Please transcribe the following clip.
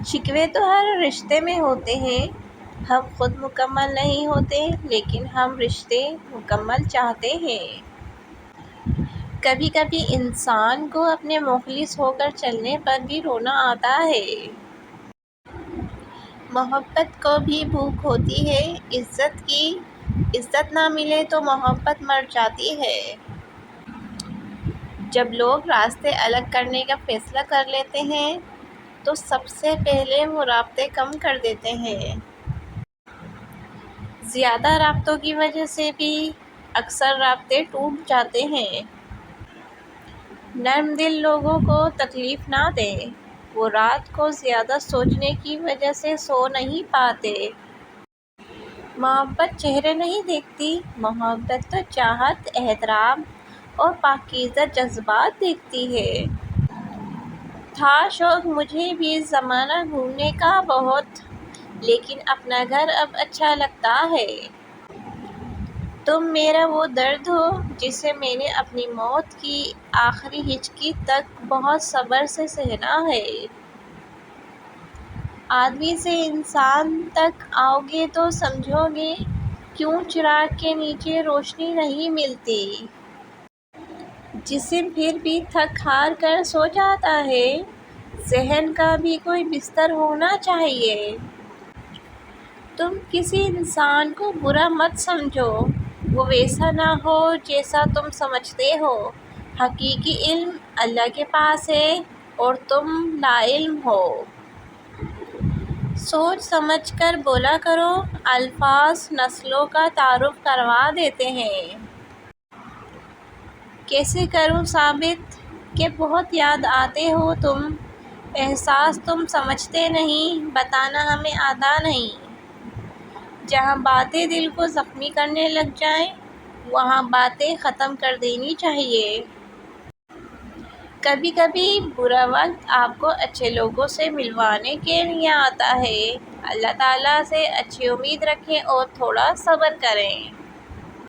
شکوے تو ہر رشتے میں ہوتے ہیں، ہم خود مکمل نہیں ہوتے لیکن ہم رشتے مکمل چاہتے ہیں۔ کبھی کبھی انسان کو اپنے مخلص ہو کر چلنے پر بھی رونا آتا ہے۔ محبت کو بھی بھوک ہوتی ہے، عزت کی، عزت نہ ملے تو محبت مر جاتی ہے۔ جب لوگ راستے الگ کرنے کا فیصلہ کر لیتے ہیں تو سب سے پہلے وہ رابطے کم کر دیتے ہیں۔ زیادہ رابطوں کی وجہ سے بھی اکثر رابطے ٹوٹ جاتے ہیں۔ نرم دل لوگوں کو تکلیف نہ دیں، وہ رات کو زیادہ سوچنے کی وجہ سے سو نہیں پاتے۔ محبت چہرے نہیں دیکھتی، محبت تو چاہت، احترام اور پاکیزہ جذبات دیکھتی ہے۔ تھا شوق مجھے بھی زمانہ گھومنے کا بہت، لیکن اپنا گھر اب اچھا لگتا ہے۔ تم میرا وہ درد ہو جسے میں نے اپنی موت کی آخری ہچکی تک بہت صبر سے سہنا ہے۔ آدمی سے انسان تک آؤ گے تو سمجھو گے کیوں چراغ کے نیچے روشنی نہیں ملتی۔ جسم پھر بھی تھک ہار کر سو جاتا ہے، ذہن کا بھی کوئی بستر ہونا چاہیے۔ تم کسی انسان کو برا مت سمجھو، وہ ویسا نہ ہو جیسا تم سمجھتے ہو۔ حقیقی علم اللہ کے پاس ہے اور تم لاعلم ہو۔ سوچ سمجھ کر بولا کرو، الفاظ نسلوں کا تعارف کروا دیتے ہیں۔ کیسے کروں ثابت کہ بہت یاد آتے ہو تم، احساس تم سمجھتے نہیں، بتانا ہمیں آتا نہیں۔ جہاں باتیں دل کو زخمی کرنے لگ جائیں وہاں باتیں ختم کر دینی چاہیے۔ کبھی کبھی برا وقت آپ کو اچھے لوگوں سے ملوانے کے لیے آتا ہے۔ اللہ تعالیٰ سے اچھی امید رکھیں اور تھوڑا صبر کریں۔